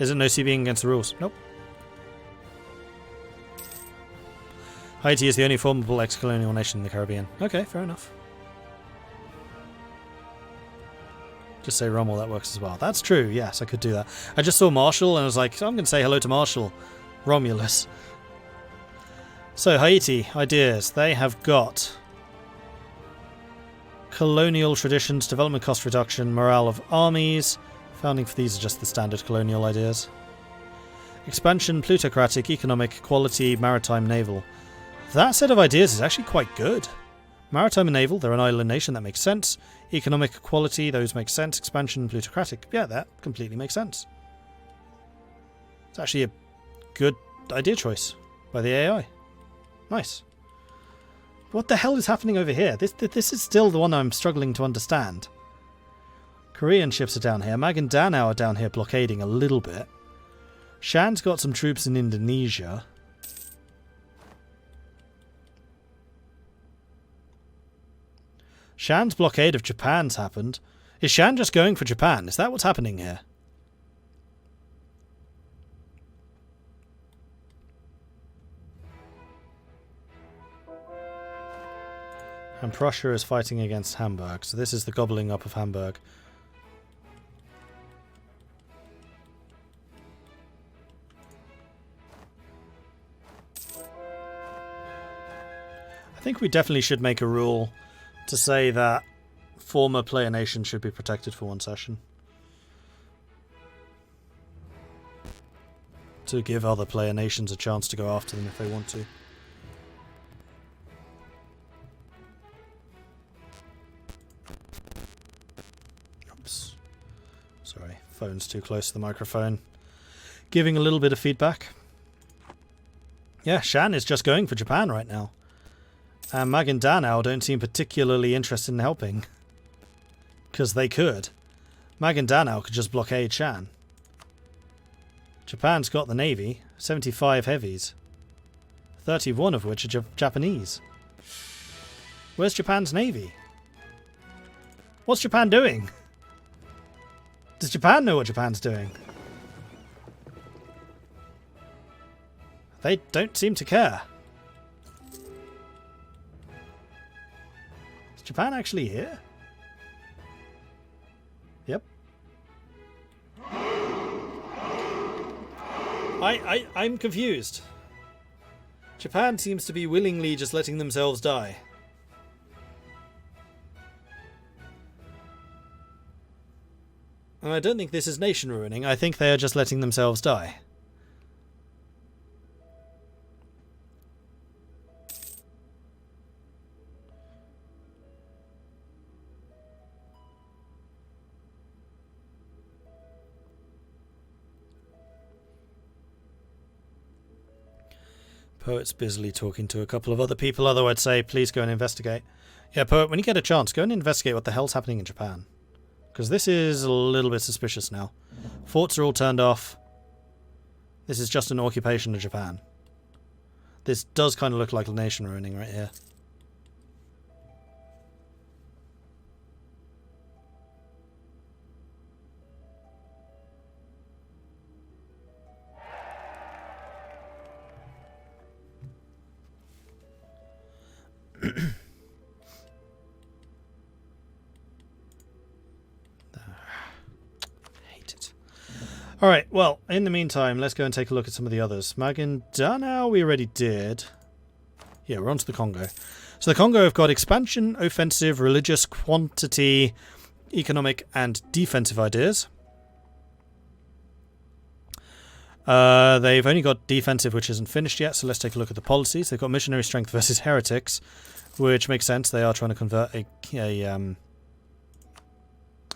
Isn't no sea being against the rules? Nope. Haiti is the only formidable ex-colonial nation in the Caribbean. Okay, fair enough. Just say Rommel, that works as well. That's true, yes, I could do that. I just saw Marshall and I was like, so I'm going to say hello to Marshall. Romulus. So, Haiti, ideas. They have got colonial traditions, development cost reduction, morale of armies. Founding for these are just the standard colonial ideas. Expansion, plutocratic, economic, equality, maritime, naval. That set of ideas is actually quite good. Maritime and naval, they're an island nation, that makes sense. Economic equality, those make sense. Expansion, plutocratic, yeah, that completely makes sense. It's actually a good idea choice by the AI. Nice. What the hell is happening over here? This is still the one I'm struggling to understand. Korean ships are down here. Maguindanao are down here blockading a little bit. Shan's got some troops in Indonesia. Shan's blockade of Japan's happened. Is Shan just going for Japan? Is that what's happening here? And Prussia is fighting against Hamburg. So this is the gobbling up of Hamburg. I think we definitely should make a rule to say that former player nations should be protected for one session. To give other player nations a chance to go after them if they want to. Oops. Sorry, phone's too close to the microphone. Giving a little bit of feedback. Yeah, Shan is just going for Japan right now. And Maguindanao don't seem particularly interested in helping. Because they could. Maguindanao could just blockade Shan. Japan's got the navy. 75 heavies. 31 of which are Japanese. Where's Japan's navy? What's Japan doing? Does Japan know what Japan's doing? They don't seem to care. Is Japan actually here? Yep. I'm confused. Japan seems to be willingly just letting themselves die. And I don't think this is nation ruining. I think they are just letting themselves die. Poet's busily talking to a couple of other people, although I'd say please go and investigate. Yeah, Poet, when you get a chance, go and investigate what the hell's happening in Japan. Because this is a little bit suspicious now. Forts are all turned off. This is just an occupation of Japan. This does kind of look like nation ruining right here. Hate it. Alright, well, in the meantime, let's go and take a look at some of the others. Maguindanao we already did. Yeah, we're on to the Congo. So the Congo have got expansion, offensive, religious, quantity, economic, and defensive ideas. They've only got defensive, which isn't finished yet, so let's take a look at the policies. They've got missionary strength versus heretics, which makes sense. They are trying to convert Oh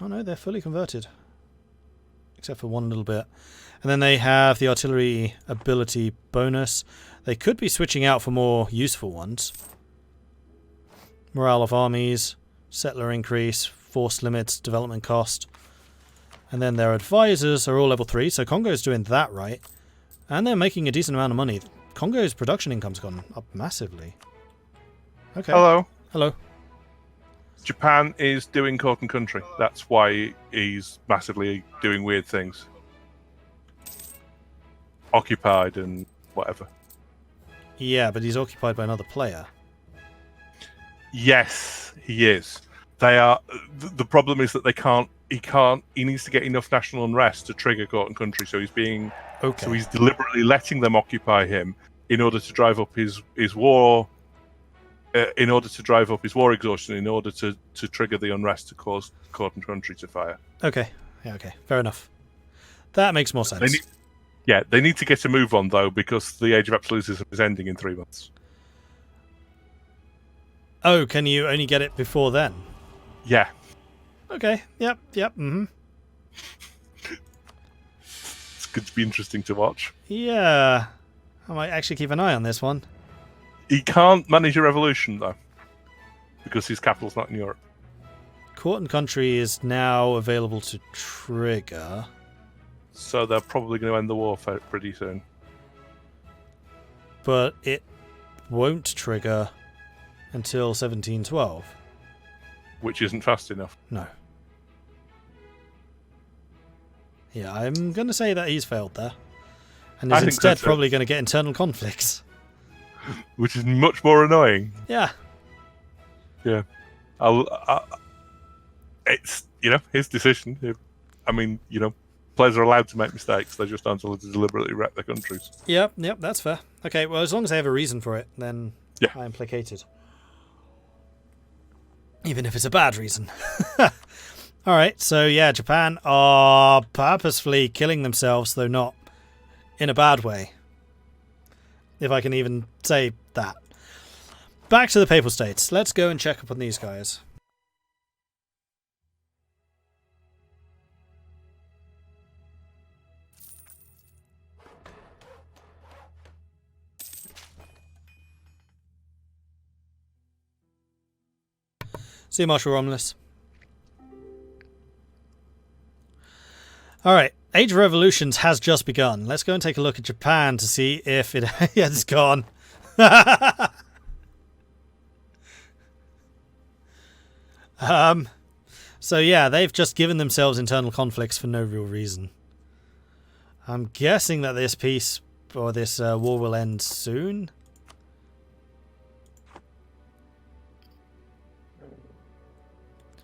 no, they're fully converted. Except for one little bit. And then they have the artillery ability bonus. They could be switching out for more useful ones. Morale of armies, settler increase, force limits, development cost. And then their advisors are all level 3, so Congo's doing that right. And they're making a decent amount of money. Congo's production income's gone up massively. Okay. Hello. Hello. Japan is doing Kordon country. That's why he's massively doing weird things. occupied and whatever. Yeah, but he's occupied by another player. Yes, he is. They are. The problem is that they can't. He can't. He needs to get enough national unrest to trigger Kordon country. So he's being. Okay. So he's deliberately letting them occupy him in order to drive up his war. In order to drive up his war exhaustion, in order to trigger the unrest to cause Kordon country to fire. Okay. Yeah. Okay. Fair enough. That makes more sense. They need to get a move on though, because the Age of Absolutism is ending in 3 months. Oh, can you only get it before then? Yeah. Okay. Yep. Mm-hmm. It's going to be interesting to watch. Yeah. I might actually keep an eye on this one. He can't manage a revolution though, because his capital's not in Europe. Kordon country is now available to trigger. So they're probably going to end the war pretty soon. But it won't trigger until 1712. Which isn't fast enough. No. Yeah, I'm going to say that he's failed there. And is instead probably going to get internal conflicts. Which is much more annoying. Yeah. Yeah. It's, his decision. I mean, players are allowed to make mistakes. They just aren't allowed to deliberately wreck their countries. Yep, that's fair. Okay, well, as long as they have a reason for it, then yeah. I am placated. Even if it's a bad reason. Alright, so yeah, Japan are purposefully killing themselves, though not in a bad way. If I can even say that. Back to the Papal States. Let's go and check up on these guys. See you, Marshal Romulus. Alright, Age of Revolutions has just begun. Let's go and take a look at Japan to see if it... yeah, it's gone. So yeah, they've just given themselves internal conflicts for no real reason. I'm guessing that this peace, or this war will end soon.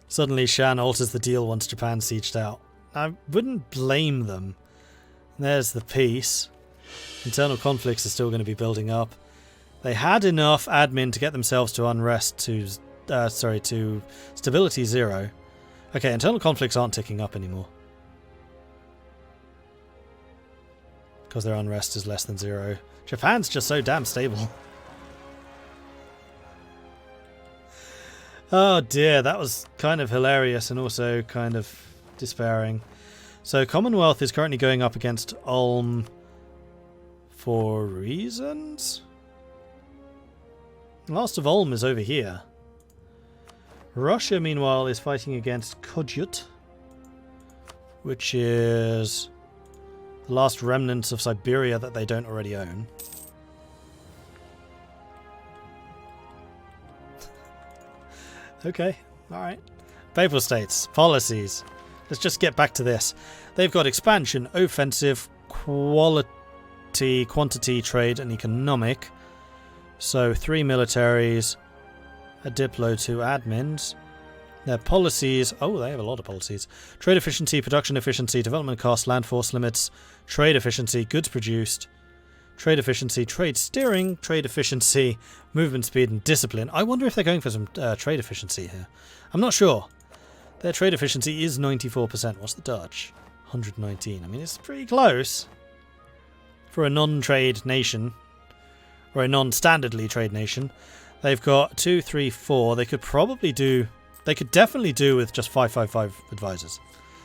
Suddenly Shan alters the deal once Japan sieged out. I wouldn't blame them. There's the peace. Internal conflicts are still going to be building up. They had enough admin to get themselves to unrest to stability 0. Okay, internal conflicts aren't ticking up anymore. Because their unrest is less than 0. Japan's just so damn stable. Oh dear, that was kind of hilarious and also kind of despairing. So Commonwealth is currently going up against Ulm for reasons? Last of Ulm is over here. Russia, meanwhile, is fighting against Kojut, which is the last remnants of Siberia that they don't already own. Okay, alright. Papal States, policies. Let's just get back to this. They've got expansion, offensive, quality, quantity, trade, and economic. So 3 militaries, a Diplo, 2 admins. Their policies, oh, they have a lot of policies. Trade efficiency, production efficiency, development cost, land force limits, trade efficiency, goods produced, trade efficiency, trade steering, trade efficiency, movement speed, and discipline. I wonder if they're going for some trade efficiency here. I'm not sure. Their trade efficiency is 94%. What's the Dutch? 119. I mean, it's pretty close for a non-trade nation, or a non-standardly trade nation. They've got 2, 3, 4. They could probably do... They could definitely do with just 555 advisors.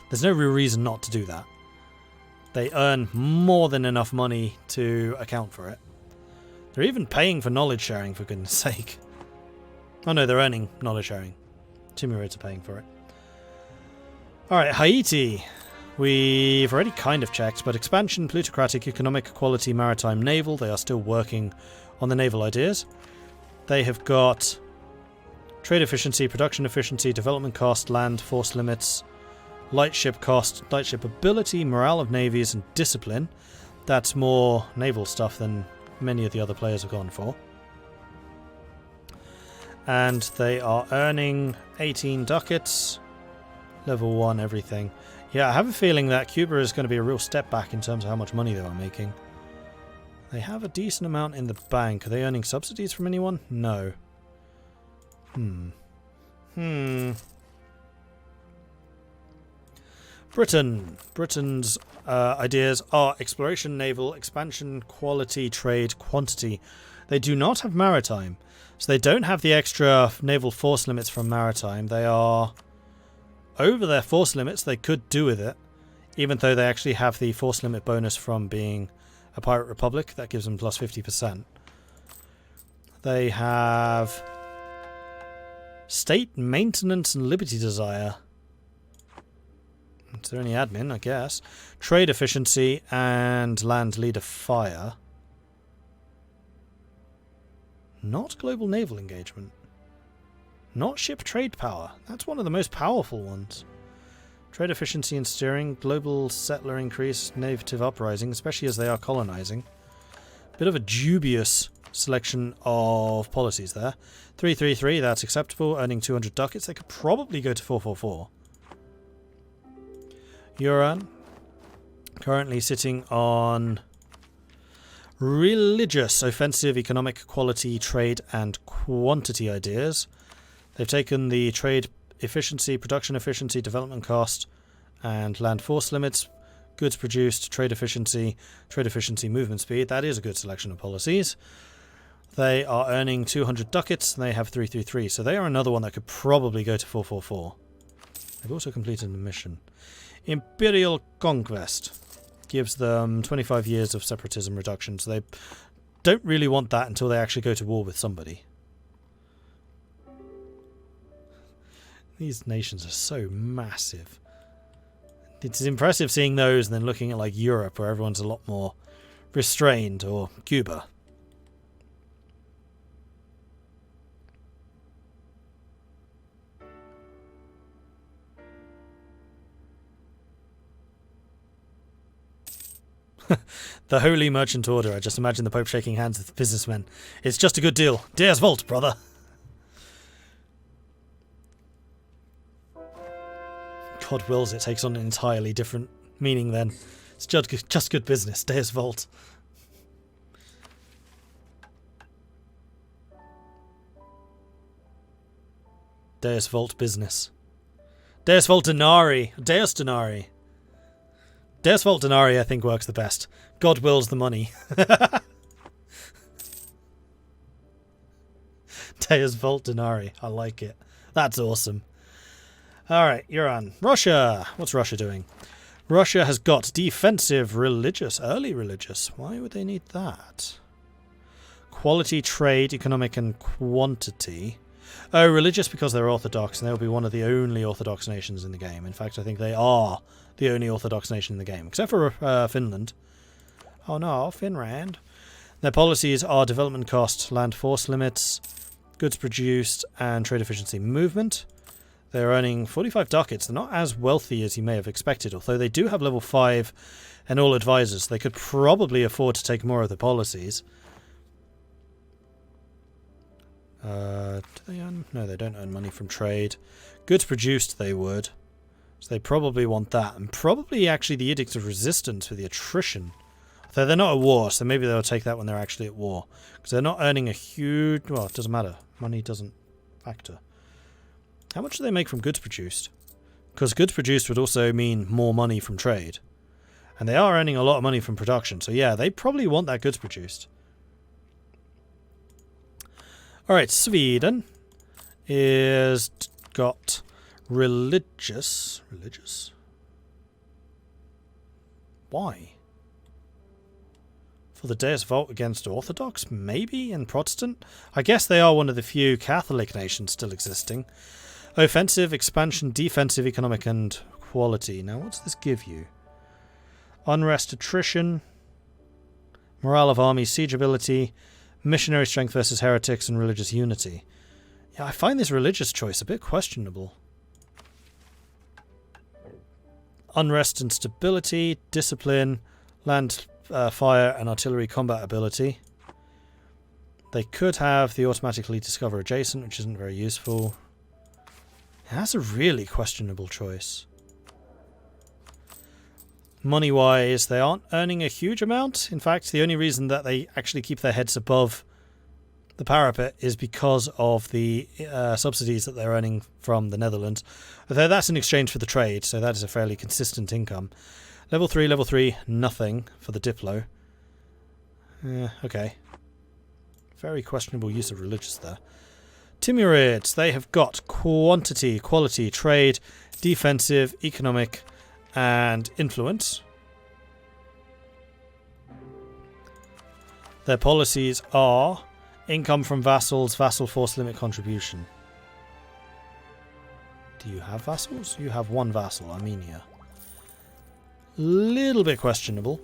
There's no real reason not to do that. They earn more than enough money to account for it. They're even paying for knowledge sharing, for goodness sake. Oh no, they're earning knowledge sharing. Timurids are paying for it. Alright, Haiti. We've already kind of checked, but expansion, plutocratic, economic, equality, maritime, naval. They are still working on the naval ideas. They have got trade efficiency, production efficiency, development cost, land, force limits, light ship cost, light ship ability, morale of navies, and discipline. That's more naval stuff than many of the other players have gone for. And they are earning 18 ducats. Level 1 everything. Yeah, I have a feeling that Cuba is going to be a real step back in terms of how much money they are making. They have a decent amount in the bank. Are they earning subsidies from anyone? No. Britain. Britain's ideas are exploration, naval, expansion, quality, trade, quantity. They do not have maritime. So they don't have the extra naval force limits from maritime. They are over their force limits. They could do with it, even though they actually have the force limit bonus from being a pirate republic. That gives them plus 50%. They have state maintenance and liberty desire. Is there any admin? I guess. Trade efficiency and land leader fire. Not global naval engagement. Not ship trade power. That's one of the most powerful ones. Trade efficiency and steering. Global settler increase. Native uprising, especially as they are colonizing. Bit of a dubious selection of policies there. 333, that's acceptable. Earning 200 ducats. They could probably go to 444. Yuran. Currently sitting on religious, offensive, economic, quality, trade, and quantity ideas. They've taken the trade efficiency, production efficiency, development cost, and land force limits. Goods produced, trade efficiency, movement speed. That is a good selection of policies. They are earning 200 ducats, and they have 333. So they are another one that could probably go to 444. They've also completed the mission. Imperial Conquest gives them 25 years of separatism reduction, so they don't really want that until they actually go to war with somebody. These nations are so massive. It's impressive seeing those and then looking at like Europe, where everyone's a lot more restrained, or Cuba. The Holy Merchant Order. I just imagine the Pope shaking hands with businessmen. It's just a good deal. Deus Volt, brother. God wills it takes on an entirely different meaning then. It's just good business. Deus Volt. Deus Volt business. Deus Volt Denari. Deus Denari. Deus Volt Denari, I think, works the best. God wills the money. Deus Volt Denari. I like it. That's awesome. Alright, you're on. Russia. What's Russia doing? Russia has got defensive, religious, early religious. Why would they need that? Quality, trade, economic, and quantity. Oh, religious because they're Orthodox, and they'll be one of the only Orthodox nations in the game. In fact, I think they are the only Orthodox nation in the game, except for Finland. Oh no, Finland. Their policies are development cost, land force limits, goods produced, and trade efficiency movement. They're earning 45 ducats. They're not as wealthy as you may have expected, although they do have level 5 and all advisors. They could probably afford to take more of the policies. Do they earn? No, they don't earn money from trade. Goods produced, they would. So they probably want that. And probably actually the Edict of Resistance for the attrition. Though they're not at war, so maybe they'll take that when they're actually at war. Because they're not earning a huge... Well, it doesn't matter. Money doesn't factor. How much do they make from goods produced? Because goods produced would also mean more money from trade. And they are earning a lot of money from production. So yeah, they probably want that goods produced. Alright, Sweden is got religious. Religious? Why? For the Deus Volt against Orthodox? Maybe? And Protestant? I guess they are one of the few Catholic nations still existing. Offensive, expansion, defensive, economic, and quality. Now, what's this give you? Unrest, attrition, morale of armies, siege ability, missionary strength versus heretics, and religious unity. Yeah, I find this religious choice a bit questionable. Unrest and stability, discipline, land fire and artillery combat ability. They could have the automatically discover adjacent, which isn't very useful. That's a really questionable choice. Money-wise, they aren't earning a huge amount. In fact, the only reason that they actually keep their heads above the parapet is because of the subsidies that they're earning from the Netherlands. Although that's in exchange for the trade, so that is a fairly consistent income. Level 3, nothing for the Diplo. Okay. Very questionable use of religious there. Timurids, they have got quantity, quality, trade, defensive, economic, and influence. Their policies are income from vassals, vassal force limit contribution. Do you have vassals? You have one vassal, Armenia. Little bit questionable.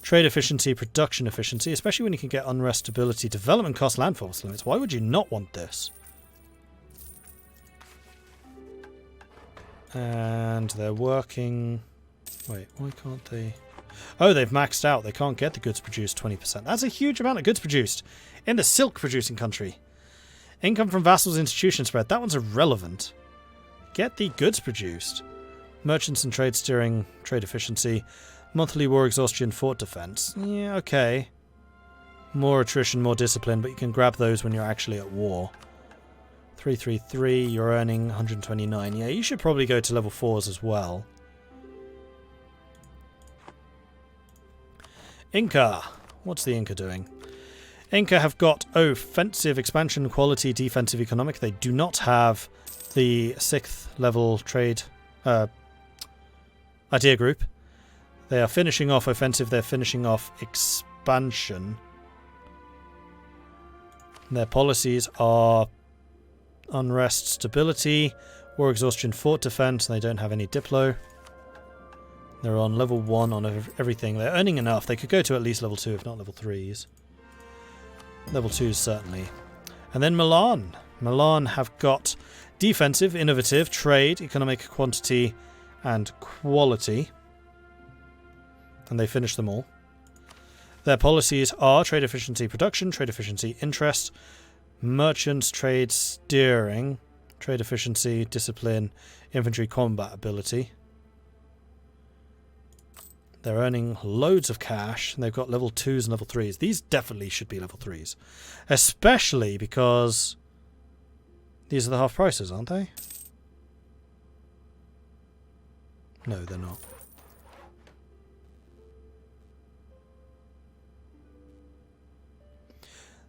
Trade efficiency, production efficiency, especially when you can get unrest, stability, development cost, land force limits. Why would you not want this? And they're working... Wait, why can't they... Oh, they've maxed out. They can't get the goods produced 20%. That's a huge amount of goods produced in the silk-producing country. Income from vassals institution spread. That one's irrelevant. Get the goods produced. Merchants and trade steering, trade efficiency. Monthly war exhaustion, fort defense. Yeah, okay. More attrition, more discipline, but you can grab those when you're actually at war. 333, you're earning 129. Yeah, you should probably go to level 4s as well. Inka. What's the Inka doing? Inka have got offensive, expansion, quality, defensive, economic. They do not have the 6th level trade idea group. They are finishing off offensive. They're finishing off expansion. Their policies are unrest, stability, war exhaustion, fort defense. They don't have any diplo. They're on level 1 on everything. They're earning enough. They could go to at least level 2, if not level 3s. Level 2s, certainly. And then Milan. Milan have got defensive, innovative, trade, economic, quantity, and quality. And they finish them all. Their policies are trade efficiency, production, trade efficiency, interest, merchants, trade steering, trade efficiency, discipline, infantry combat ability. They're earning loads of cash, and they've got level 2s and level 3s. These definitely should be level 3s. Especially because these are the half prices, aren't they? No, they're not.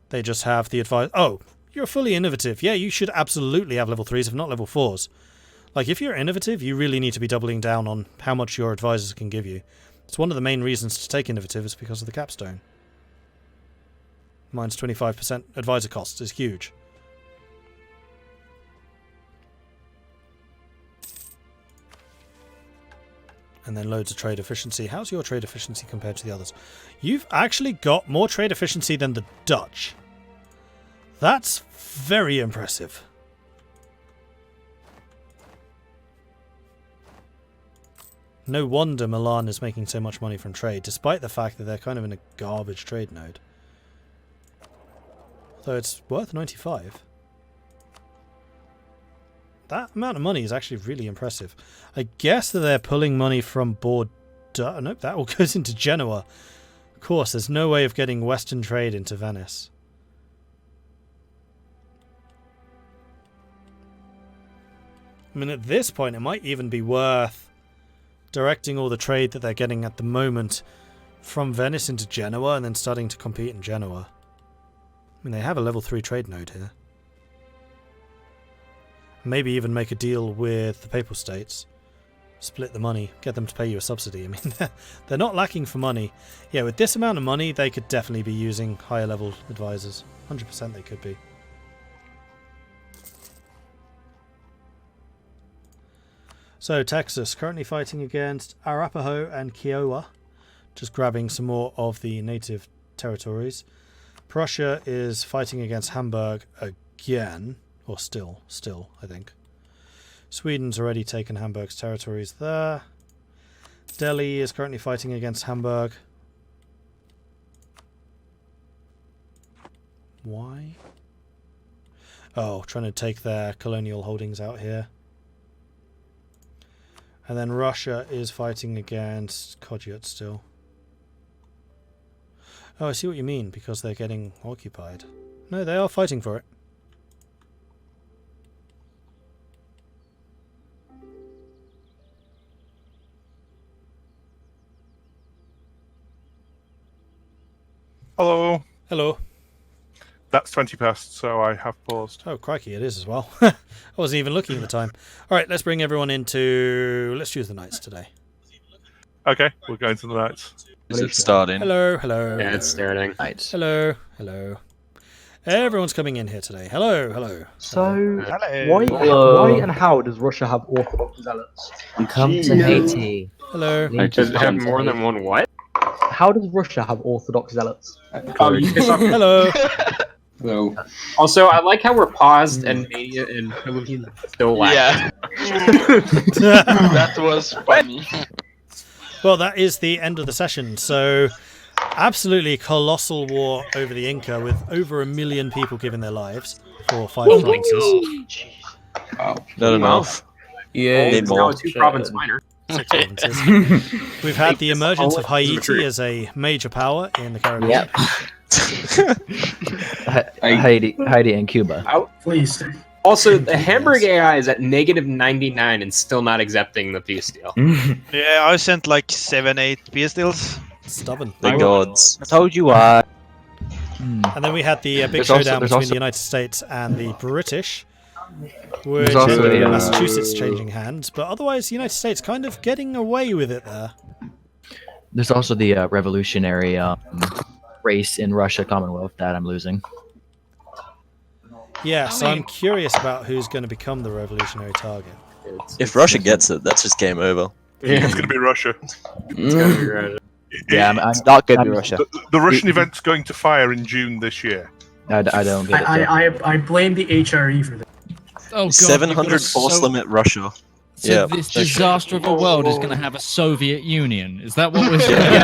They just have the advice. Oh, you're fully innovative. Yeah, you should absolutely have level 3s, if not level 4s. Like, if you're innovative, you really need to be doubling down on how much your advisors can give you. It's one of the main reasons to take innovative is because of the capstone. Minus 25% advisor costs is huge. And then loads of trade efficiency. How's your trade efficiency compared to the others? You've actually got more trade efficiency than the Dutch. That's very impressive. No wonder Milan is making so much money from trade, despite the fact that they're kind of in a garbage trade node. Though it's worth 95. That amount of money is actually really impressive. I guess that they're pulling money from Bordeaux. Nope, that all goes into Genoa. Of course, there's no way of getting Western trade into Venice. I mean, at this point, it might even be worth directing all the trade that they're getting at the moment from Venice into Genoa and then starting to compete in Genoa. I mean, they have a level 3 trade node here. Maybe even make a deal with the Papal States. Split the money, get them to pay you a subsidy. I mean, they're not lacking for money. Yeah, with this amount of money, they could definitely be using higher level advisors. 100% they could be. So, Texas, currently fighting against Arapaho and Kiowa. Just grabbing some more of the native territories. Prussia is fighting against Hamburg again. Or still, I think. Sweden's already taken Hamburg's territories there. Delhi is currently fighting against Hamburg. Why? Oh, trying to take their colonial holdings out here. And then Russia is fighting against Kodyut still. Oh, I see what you mean, because they're getting occupied. No, they are fighting for it. Hello. Hello. That's 20 past, so I have paused. Oh, crikey, it is as well. I wasn't even looking at the time. All right, let's bring everyone into... Let's choose the knights today. Okay, we're going to the knights. Is it starting? Hello, hello. Yeah, it's starting. Knights. Hello, hello. Everyone's coming in here today. Hello, hello. So, Hello. why and how does Russia have Orthodox zealots? Come to Haiti. Hello. Does it have more than one what? How does Russia have Orthodox zealots? Oh, you pissed off. Hello. Hello. Also, I like how we're paused and Mania and Philippines still laughing. That was funny. Well, that is the end of the session. So, absolutely colossal war over the Inca with over 1 million people giving their lives for 5 provinces. Not enough. Yeah. Need Now more. a 2-province minor. 6 provinces. We've had the emergence of Haiti as a major power in the Caribbean. Yep. Haiti and Cuba. Please. Also, the Hamburg AI is at -99 and still not accepting the peace deal. Yeah, I sent like 7-8 peace deals. Stubborn. The gods. I told you why. And then we had the big There's also- showdown there's between also- the United States and the British, with also the, Massachusetts changing hands, but otherwise the United States kind of getting away with it there. There's also the revolutionary race in Russia Commonwealth that I'm losing. Yeah, so I'm curious about who's going to become the revolutionary target. If Russia gets it, that's just game over. Yeah. It's going to be Russia. It's gonna be right. Yeah, I'm not gonna be Russia. The Russian event's going to fire in June this year. I don't get it. I blame the HRE for that. Oh, God, 700 force limit Russia. So Yeah, this that's- disaster of a world is going to have a Soviet Union. Is that what we're saying?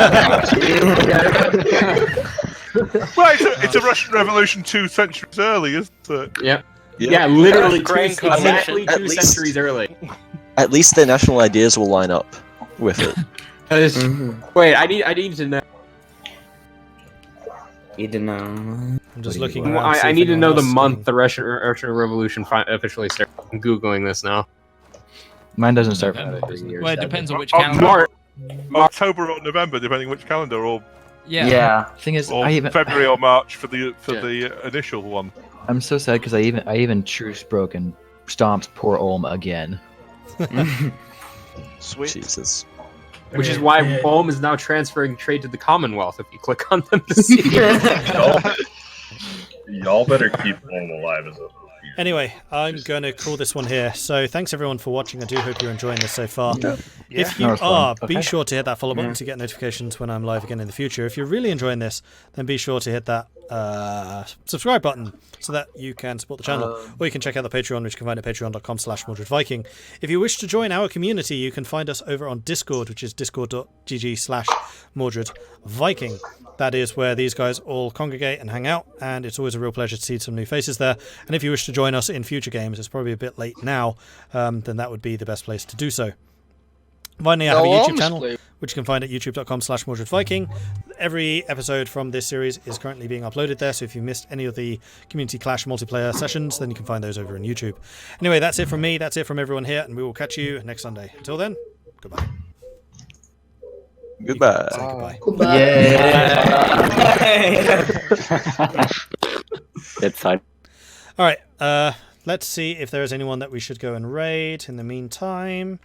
Well, it's a Russian Revolution 2 centuries early, isn't it? Yep. Yeah. Yeah, literally Grand exactly At 2 least- centuries early. At least their national ideas will line up with it. Wait, I need to know. I'm just looking Well, around. I need to know the month the Russian Revolution officially started. I'm googling this now. Mine doesn't start for another 3 years. Well, it depends on which Oh, calendar. March. October or November, depending which calendar, or Yeah. Thing is, or February or March for the initial one. I'm so sad because I even truce broke and stomped poor Ulm again. Sweet. Jesus. Which is why Ulm is now transferring trade to the Commonwealth if you click on them to see it. Y'all better keep Ulm alive as a... Anyway, I'm going to call this one here. So thanks everyone for watching. I do hope you're enjoying this so far. If you That was fun. are, be Okay. sure to hit that follow button to get notifications when I'm live again in the future. If you're really enjoying this, then be sure to hit that subscribe button so that you can support the channel. Or you can check out the Patreon, which you can find at patreon.com/Mordred Viking. If you wish to join our community, you can find us over on Discord, which is discord.gg/Mordred Viking. That is where these guys all congregate and hang out, and it's always a real pleasure to see some new faces there. And if you wish to join us in future games, it's probably a bit late now, then that would be the best place to do so. Finally, I have a YouTube channel, which you can find at youtube.com/Mordred Viking. Every episode from this series is currently being uploaded there, so if you missed any of the Community Clash multiplayer sessions, then you can find those over on YouTube. Anyway, that's it from me, that's it from everyone here, and we will catch you next Sunday. Until then, goodbye. Goodbye. Say goodbye. It's fine. Alright, let's see if there is anyone that we should go and raid in the meantime.